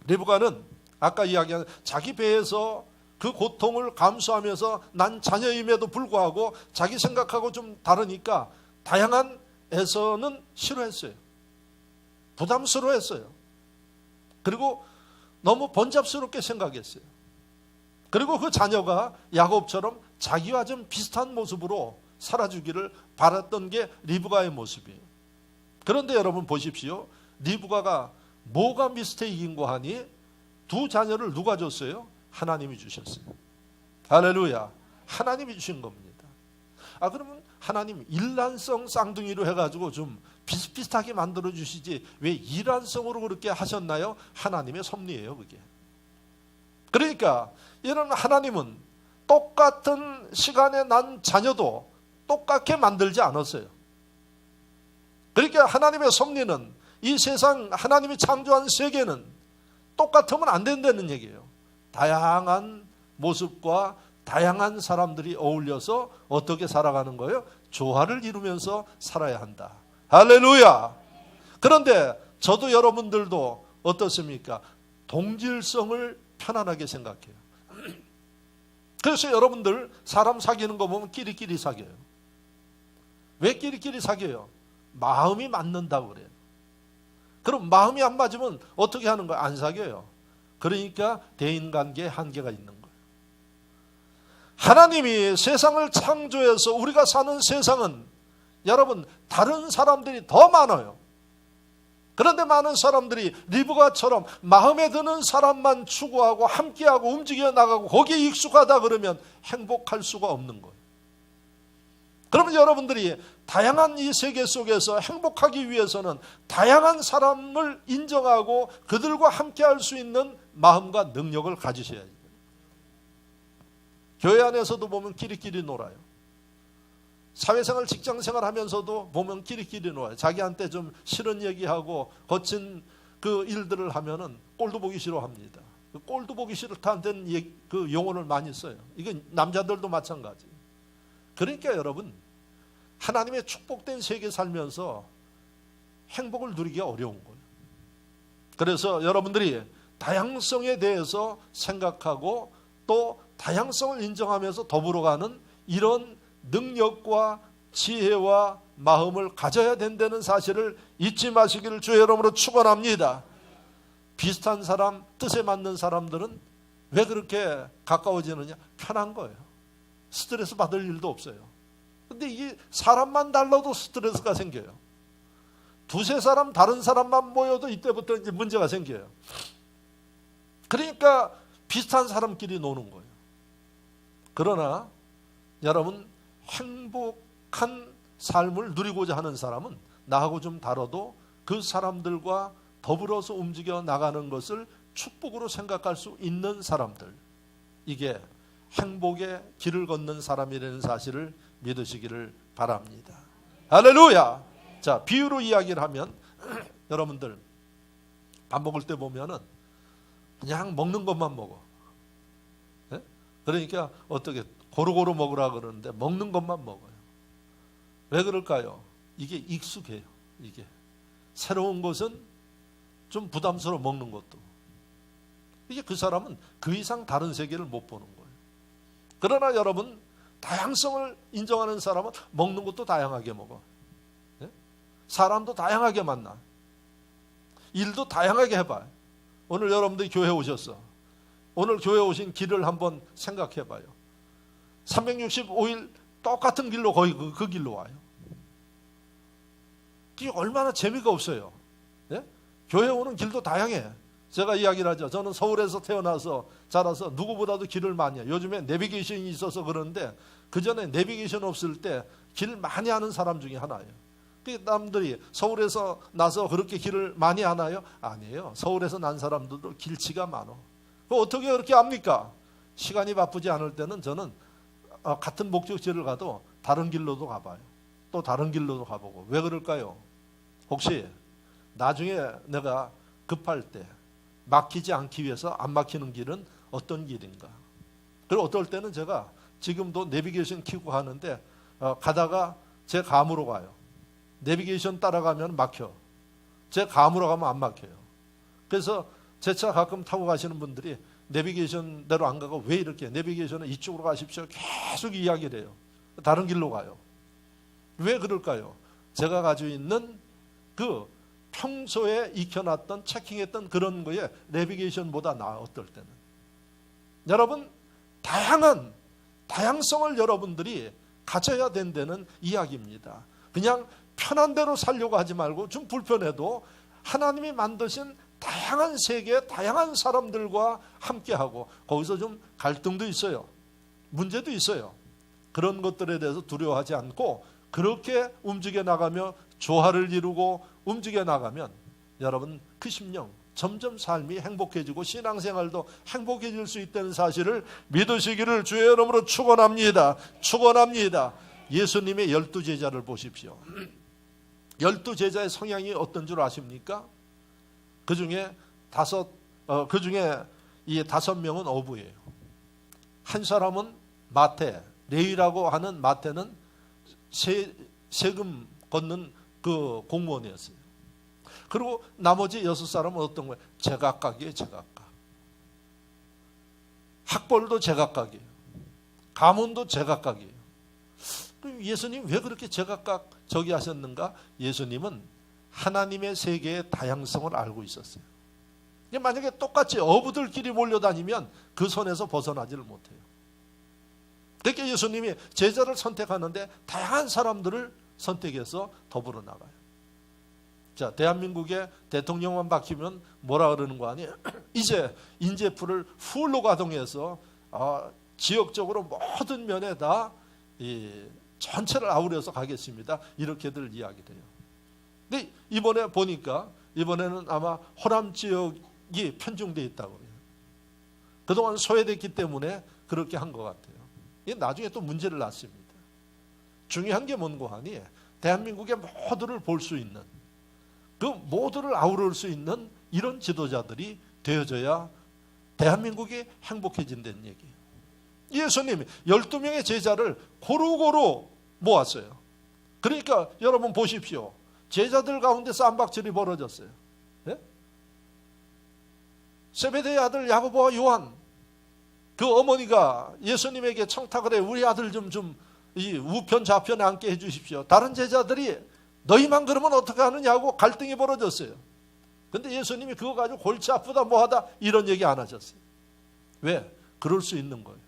리브가는 아까 이야기한 자기 배에서 그 고통을 감수하면서 난 자녀임에도 불구하고 자기 생각하고 좀 다르니까 다양한 에서는 싫어했어요. 부담스러워했어요. 그리고 너무 번잡스럽게 생각했어요. 그리고 그 자녀가 야곱처럼 자기와 좀 비슷한 모습으로 살아주기를 바랐던 게 리브가의 모습이에요. 그런데 여러분 보십시오. 리브가가 뭐가 미스테이크인고 하니 두 자녀를 누가 줬어요? 하나님이 주셨어요. 할렐루야. 하나님이 주신 겁니다. 그러면 하나님 일란성 쌍둥이로 해가지고 좀 비슷비슷하게 만들어 주시지 왜 일란성으로 그렇게 하셨나요? 하나님의 섭리예요, 그게. 그러니까 이런 하나님은 똑같은 시간에 난 자녀도 똑같게 만들지 않았어요. 그러니까 하나님의 섭리는 이 세상 하나님이 창조한 세계는 똑같으면 안 된다는 얘기예요. 다양한 모습과 다양한 사람들이 어울려서 어떻게 살아가는 거예요? 조화를 이루면서 살아야 한다. 할렐루야. 그런데 저도 여러분들도 어떻습니까? 동질성을 편안하게 생각해요. 그래서 여러분들 사람 사귀는 거 보면 끼리끼리 사귀어요. 왜 끼리끼리 사귀어요? 마음이 맞는다고 그래요. 그럼 마음이 안 맞으면 어떻게 하는 거예요? 안 사귀어요. 그러니까 대인관계에 한계가 있는 거예요. 하나님이 세상을 창조해서 우리가 사는 세상은 여러분 다른 사람들이 더 많아요. 그런데 많은 사람들이 리브가처럼 마음에 드는 사람만 추구하고 함께하고 움직여 나가고 거기에 익숙하다 그러면 행복할 수가 없는 거예요. 그러면 여러분들이 다양한 이 세계 속에서 행복하기 위해서는 다양한 사람을 인정하고 그들과 함께할 수 있는 마음과 능력을 가지셔야 돼요. 교회 안에서도 보면 끼리끼리 놀아요. 사회생활 직장생활 하면서도 보면 끼리끼리 놀아요. 자기한테 좀 싫은 얘기하고 거친 그 일들을 하면은 꼴도 보기 싫어합니다. 꼴도 보기 싫다는 그 용어를 많이 써요. 이건 남자들도 마찬가지. 그러니까 여러분 하나님의 축복된 세계 살면서 행복을 누리기가 어려운 거예요. 그래서 여러분들이 다양성에 대해서 생각하고 또 다양성을 인정하면서 더불어가는 이런 능력과 지혜와 마음을 가져야 된다는 사실을 잊지 마시기를 주의 이름으로 축원합니다. 비슷한 사람, 뜻에 맞는 사람들은 왜 그렇게 가까워지느냐? 편한 거예요. 스트레스 받을 일도 없어요. 근데 이게 사람만 달라도 스트레스가 생겨요. 두세 사람 다른 사람만 모여도 이때부터 이제 문제가 생겨요. 그러니까 비슷한 사람끼리 노는 거예요. 그러나 여러분 행복한 삶을 누리고자 하는 사람은 나하고 좀 다르도 그 사람들과 더불어서 움직여 나가는 것을 축복으로 생각할 수 있는 사람들, 이게 행복의 길을 걷는 사람이라는 사실을 믿으시기를 바랍니다. 할렐루야. 자, 비유로 이야기를 하면 여러분들 밥 먹을 때 보면은 그냥 먹는 것만 먹어. 네? 그러니까 어떻게 고루고루 먹으라 그러는데 먹는 것만 먹어요. 왜 그럴까요? 이게 익숙해요. 이게 새로운 것은 좀 부담스러워 먹는 것도. 이게 그 사람은 그 이상 다른 세계를 못 보는 거예요. 그러나 여러분 다양성을 인정하는 사람은 먹는 것도 다양하게 먹어. 네? 사람도 다양하게 만나. 일도 다양하게 해봐요. 오늘 여러분들이 교회 오셨어. 오늘 교회 오신 길을 한번 생각해 봐요. 365일 똑같은 길로 거의 그 길로 와요. 그게 얼마나 재미가 없어요. 네? 교회 오는 길도 다양해. 제가 이야기를 하죠. 저는 서울에서 태어나서 자라서 누구보다도 길을 많이 해요. 요즘에 내비게이션이 있어서 그러는데 그전에 내비게이션 없을 때 길 많이 하는 사람 중에 하나예요. 그 남들이 서울에서 나서 그렇게 길을 많이 하나요? 아니에요. 서울에서 난 사람들도 길치가 많어. 어떻게 그렇게 압니까? 시간이 바쁘지 않을 때는 저는 같은 목적지를 가도 다른 길로도 가봐요. 또 다른 길로도 가보고. 왜 그럴까요? 혹시 나중에 내가 급할 때 막히지 않기 위해서 안 막히는 길은 어떤 길인가? 그리고 어떨 때는 제가 지금도 내비게이션 켜고 하는데 가다가 제 감으로 가요. 내비게이션 따라가면 막혀. 제 감으로 가면 안 막혀요. 그래서 제 차 가끔 타고 가시는 분들이 내비게이션대로 안 가고 왜 이렇게 내비게이션은 이쪽으로 가십시오 계속 이야기를 해요. 다른 길로 가요. 왜 그럴까요? 제가 가지고 있는 그 평소에 익혀놨던 체킹했던 그런 거에 내비게이션보다 나아. 어떨 때는 여러분 다양성을 여러분들이 가져야 된다는 이야기입니다. 그냥 편한 대로 살려고 하지 말고 좀 불편해도 하나님이 만드신 다양한 세계, 다양한 사람들과 함께하고 거기서 좀 갈등도 있어요. 문제도 있어요. 그런 것들에 대해서 두려워하지 않고 그렇게 움직여 나가며 조화를 이루고 움직여 나가면 여러분 그 심령 점점 삶이 행복해지고 신앙생활도 행복해질 수 있다는 사실을 믿으시기를 주의 이름으로 축원합니다. 축원합니다. 예수님의 12제자를 보십시오. 12제자의 성향이 어떤 줄 아십니까? 그 중에 이 5명은 어부예요. 한 사람은 마태, 레위라고 하는 마태는 세금 걷는 그 공무원이었어요. 그리고 나머지 6사람은 어떤 거예요? 제각각이에요. 제각각. 학벌도 제각각이에요. 가문도 제각각이에요. 예수님 왜 그렇게 제각각 저기 하셨는가? 예수님은 하나님의 세계의 다양성을 알고 있었어요. 만약에 똑같이 어부들끼리 몰려다니면 그 선에서 벗어나지를 못해요. 그러니까 예수님이 제자를 선택하는데 다양한 사람들을 선택해서 더불어 나가요. 자, 대한민국의 대통령만 바뀌면 뭐라 그러는 거 아니에요? 이제 인재풀을 풀로 가동해서 지역적으로 모든 면에 다 전체를 아우려서 가겠습니다. 이렇게들 이야기를 해요. 근데 이번에 보니까 이번에는 아마 호남 지역이 편중되어 있다고 해요. 그동안 소외됐기 때문에 그렇게 한 것 같아요. 이게 나중에 또 문제를 낳습니다. 중요한 게 뭔고 하니 대한민국의 모두를 볼 수 있는 그 모두를 아우를 수 있는 이런 지도자들이 되어져야 대한민국이 행복해진다는 얘기예요. 예수님이 12명의 제자를 고루고루 모았어요. 그러니까 여러분 보십시오. 제자들 가운데 쌈박질이 벌어졌어요. 네? 세베대의 아들 야고보와 요한, 그 어머니가 예수님에게 청탁을 해 우리 아들 좀 이 우편 좌편에 앉게 해 주십시오. 다른 제자들이 너희만 그러면 어떻게 하느냐고 갈등이 벌어졌어요. 그런데 예수님이 그거 가지고 골치 아프다 뭐하다 이런 얘기 안 하셨어요. 왜? 그럴 수 있는 거예요.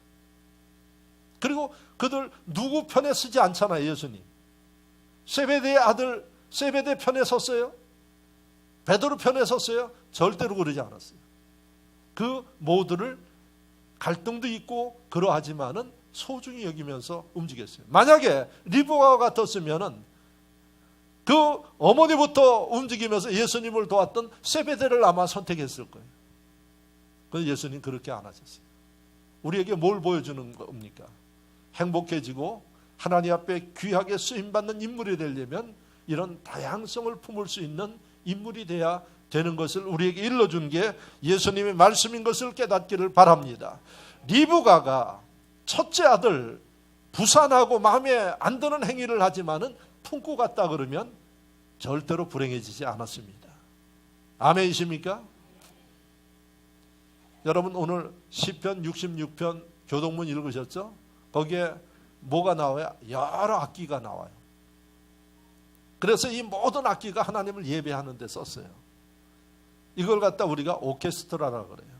그리고 그들 누구 편에 서지 않잖아요. 예수님 세베대의 아들 세베대 편에 섰어요? 베드로 편에 섰어요? 절대로 그러지 않았어요. 그 모두를 갈등도 있고 그러하지만은 소중히 여기면서 움직였어요. 만약에 리브가와 같았으면은 그 어머니부터 움직이면서 예수님을 도왔던 세베대를 아마 선택했을 거예요. 그런데 예수님 그렇게 안 하셨어요. 우리에게 뭘 보여주는 겁니까? 행복해지고 하나님 앞에 귀하게 쓰임받는 인물이 되려면 이런 다양성을 품을 수 있는 인물이 돼야 되는 것을 우리에게 일러준 게 예수님의 말씀인 것을 깨닫기를 바랍니다. 리브가가 첫째 아들 부산하고 마음에 안 드는 행위를 하지만은 품고 갔다 그러면 절대로 불행해지지 않았습니다. 아멘이십니까? 여러분 오늘 시편 66편 교동문 읽으셨죠? 거기에 뭐가 나와요? 여러 악기가 나와요. 그래서 이 모든 악기가 하나님을 예배하는 데 썼어요. 이걸 갖다 우리가 오케스트라라고 그래요.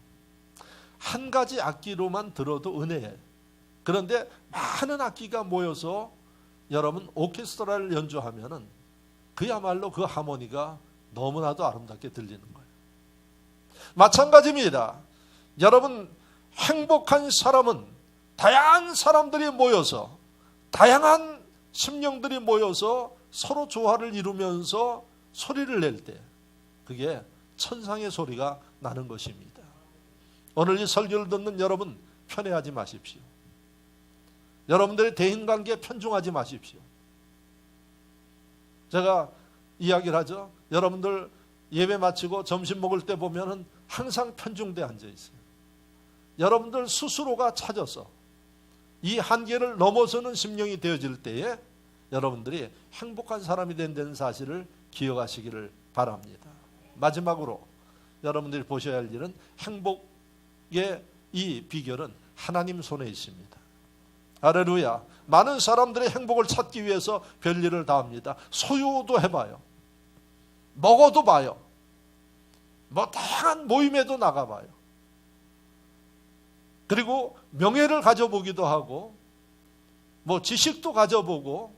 한 가지 악기로만 들어도 은혜예요. 그런데 많은 악기가 모여서 여러분 오케스트라를 연주하면은 그야말로 그 하모니가 너무나도 아름답게 들리는 거예요. 마찬가지입니다. 여러분 행복한 사람은 다양한 사람들이 모여서 다양한 심령들이 모여서 서로 조화를 이루면서 소리를 낼 때 그게 천상의 소리가 나는 것입니다. 오늘 이 설교를 듣는 여러분 편애하지 마십시오. 여러분들의 대인관계에 편중하지 마십시오. 제가 이야기를 하죠. 여러분들 예배 마치고 점심 먹을 때 보면은 항상 편중돼 앉아 있어요. 여러분들 스스로가 찾아서 이 한계를 넘어서는 심령이 되어질 때에 여러분들이 행복한 사람이 된다는 사실을 기억하시기를 바랍니다. 마지막으로 여러분들이 보셔야 할 일은 행복의 이 비결은 하나님 손에 있습니다. 할렐루야. 많은 사람들의 행복을 찾기 위해서 별일을 다 합니다. 소유도 해봐요. 먹어도 봐요. 뭐 다양한 모임에도 나가봐요. 그리고 명예를 가져보기도 하고 뭐 지식도 가져보고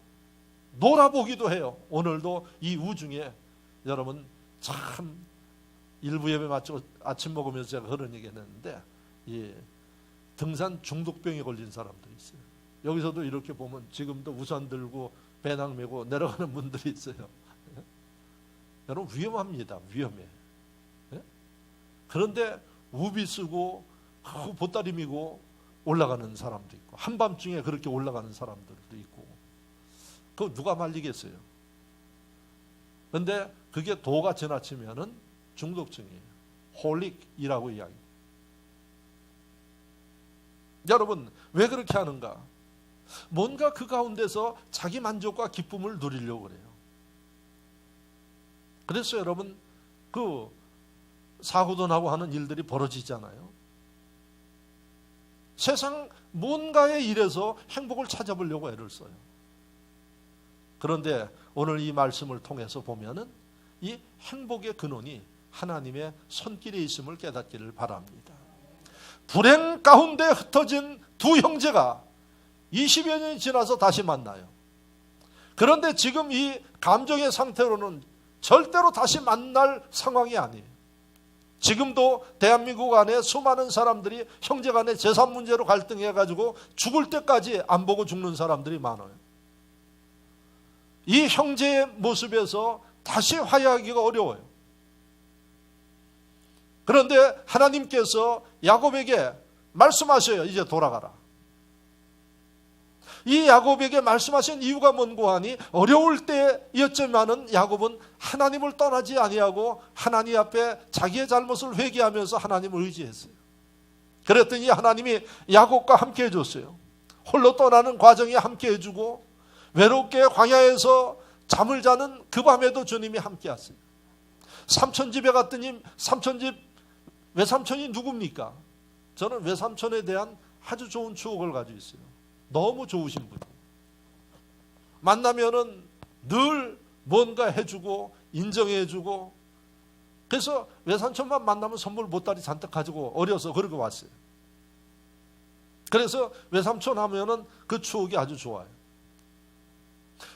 놀아보기도 해요. 오늘도 이 우중에 여러분 참 일부 예배 마치고 아침 먹으면서 제가 그런 얘기 했는데 이 등산 중독병에 걸린 사람들이 있어요. 여기서도 이렇게 보면 지금도 우산 들고 배낭 메고 내려가는 분들이 있어요. 여러분 위험합니다. 위험해. 그런데 우비 쓰고 보따리 미고 올라가는 사람도 있고 한밤중에 그렇게 올라가는 사람들도 있고 그거 누가 말리겠어요. 그런데 그게 도가 지나치면은 중독증이에요. 홀릭이라고 이야기해요. 여러분 왜 그렇게 하는가? 뭔가 그 가운데서 자기 만족과 기쁨을 누리려고 그래요. 그래서 여러분 그 사고도 나고 하는 일들이 벌어지잖아요. 세상 뭔가의 일에서 행복을 찾아보려고 애를 써요. 그런데 오늘 이 말씀을 통해서 보면은 이 행복의 근원이 하나님의 손길에 있음을 깨닫기를 바랍니다. 불행 가운데 흩어진 두 형제가 20여 년이 지나서 다시 만나요. 그런데 지금 이 감정의 상태로는 절대로 다시 만날 상황이 아니에요. 지금도 대한민국 안에 수많은 사람들이 형제 간에 재산 문제로 갈등해가지고 죽을 때까지 안 보고 죽는 사람들이 많아요. 이 형제의 모습에서 다시 화해하기가 어려워요. 그런데 하나님께서 야곱에게 말씀하셔요. 이제 돌아가라. 이 야곱에게 말씀하신 이유가 뭔고 하니 어려울 때였지만은 야곱은 하나님을 떠나지 아니하고 하나님 앞에 자기의 잘못을 회개하면서 하나님을 의지했어요. 그랬더니 하나님이 야곱과 함께 해줬어요. 홀로 떠나는 과정에 함께 해주고 외롭게 광야에서 잠을 자는 그 밤에도 주님이 함께 하세요. 삼촌 집에 갔더니 삼촌집 외삼촌이 누굽니까? 저는 외삼촌에 대한 아주 좋은 추억을 가지고 있어요. 너무 좋으신 분. 만나면은 늘 뭔가 해주고 인정해주고 그래서 외삼촌만 만나면 선물 보따리 잔뜩 가지고 어려서 그러고 왔어요. 그래서 외삼촌 하면은 그 추억이 아주 좋아요.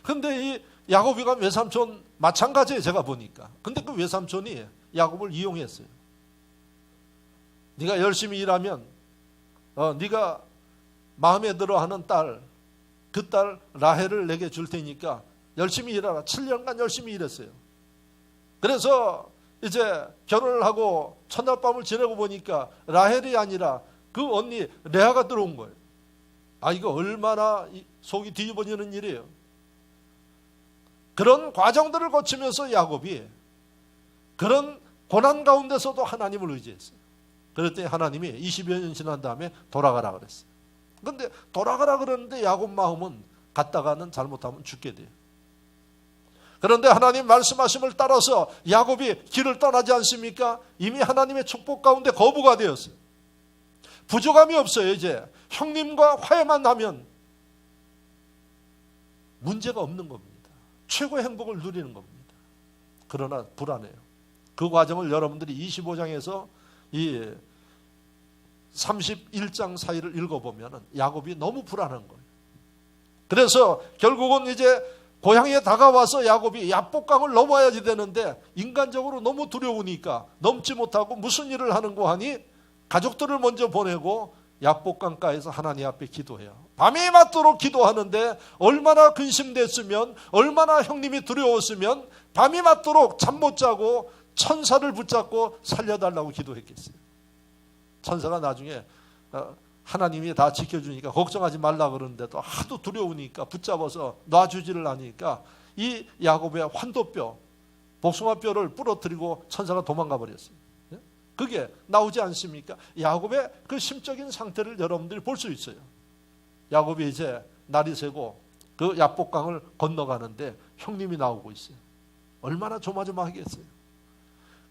근데 이 야곱이가 외삼촌 마찬가지예요. 제가 보니까. 근데 그 외삼촌이 야곱을 이용했어요. 네가 열심히 일하면 네가 마음에 들어하는 딸, 그 딸 라헬을 내게 줄 테니까 열심히 일하라. 7년간 열심히 일했어요. 그래서 이제 결혼을 하고 첫날 밤을 지내고 보니까 라헬이 아니라 그 언니 레아가 들어온 거예요. 아, 이거 얼마나 속이 뒤집어지는 일이에요. 그런 과정들을 거치면서 야곱이 그런 고난 가운데서도 하나님을 의지했어요. 그랬더니 하나님이 20여 년 지난 다음에 돌아가라 그랬어요. 그런데 돌아가라 그러는데 야곱 마음은 갔다가는 잘못하면 죽게 돼요. 그런데 하나님 말씀하심을 따라서 야곱이 길을 떠나지 않습니까? 이미 하나님의 축복 가운데 거부가 되었어요. 부족함이 없어요. 이제 형님과 화해만 하면 문제가 없는 겁니다. 최고의 행복을 누리는 겁니다. 그러나 불안해요. 그 과정을 여러분들이 25장에서 이 31장 사이를 읽어보면 야곱이 너무 불안한 거예요. 그래서 결국은 이제 고향에 다가와서 야곱이 야복강을 넘어야지 되는데 인간적으로 너무 두려우니까 넘지 못하고 무슨 일을 하는고 하니 가족들을 먼저 보내고 야복강가에서 하나님 앞에 기도해요. 밤이 맞도록 기도하는데 얼마나 근심됐으면 얼마나 형님이 두려웠으면 밤이 맞도록 잠 못 자고 천사를 붙잡고 살려달라고 기도했겠어요. 천사가 나중에 하나님이 다 지켜주니까 걱정하지 말라 그러는데도 하도 두려우니까 붙잡아서 놔주지를 않으니까 이 야곱의 환도뼈 복숭아뼈를 부러뜨리고 천사가 도망가 버렸어요. 그게 나오지 않습니까? 야곱의 그 심적인 상태를 여러분들이 볼 수 있어요. 야곱이 이제 날이 새고 그 야복강을 건너가는데 형님이 나오고 있어요. 얼마나 조마조마하겠어요.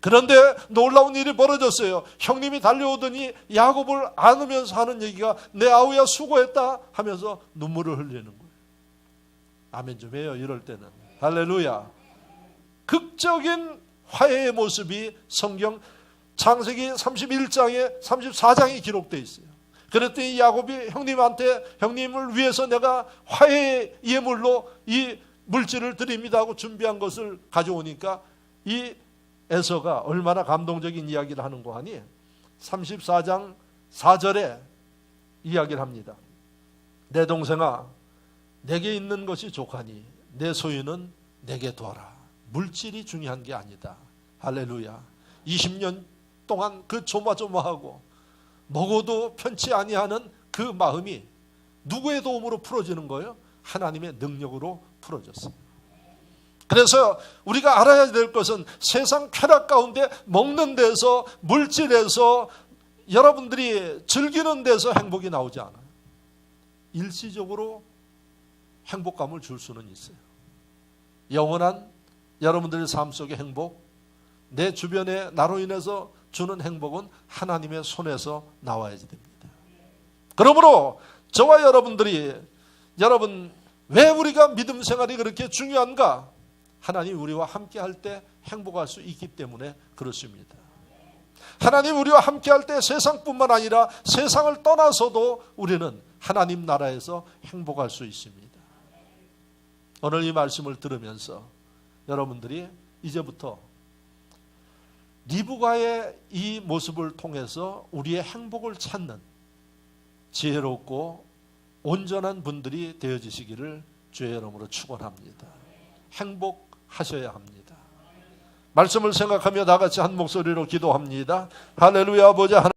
그런데 놀라운 일이 벌어졌어요. 형님이 달려오더니 야곱을 안으면서 하는 얘기가 내 아우야 수고했다 하면서 눈물을 흘리는 거예요. 아멘 좀 해요. 이럴 때는. 할렐루야. 극적인 화해의 모습이 성경 창세기 31장에 34장에 기록되어 있어요. 그랬더니 야곱이 형님한테 형님을 위해서 내가 화해의 예물로 이 물질을 드립니다 하고 준비한 것을 가져오니까 이 에서가 얼마나 감동적인 이야기를 하는가 하니 34장 4절에 이야기를 합니다. 내 동생아 내게 있는 것이 족하니 내 소유는 내게 둬라. 물질이 중요한 게 아니다. 할렐루야. 20년 동안 그 조마조마하고 먹어도 편치 아니하는 그 마음이 누구의 도움으로 풀어지는 거예요? 하나님의 능력으로 풀어졌어요. 그래서 우리가 알아야 될 것은 세상 쾌락 가운데 먹는 데서 물질에서 여러분들이 즐기는 데서 행복이 나오지 않아요. 일시적으로 행복감을 줄 수는 있어요. 영원한 여러분들의 삶 속의 행복, 내 주변에 나로 인해서 주는 행복은 하나님의 손에서 나와야 됩니다. 그러므로 저와 여러분들이 여러분 왜 우리가 믿음 생활이 그렇게 중요한가? 하나님 우리와 함께 할 때 행복할 수 있기 때문에 그렇습니다. 하나님 우리와 함께 할 때 세상뿐만 아니라 세상을 떠나서도 우리는 하나님 나라에서 행복할 수 있습니다. 오늘 이 말씀을 들으면서 여러분들이 이제부터 리브가의 이 모습을 통해서 우리의 행복을 찾는 지혜롭고 온전한 분들이 되어지시기를 주의 이름으로 축원합니다. 행복하셔야 합니다. 말씀을 생각하며 다 같이 한 목소리로 기도합니다. 할렐루야. 아버지 하나님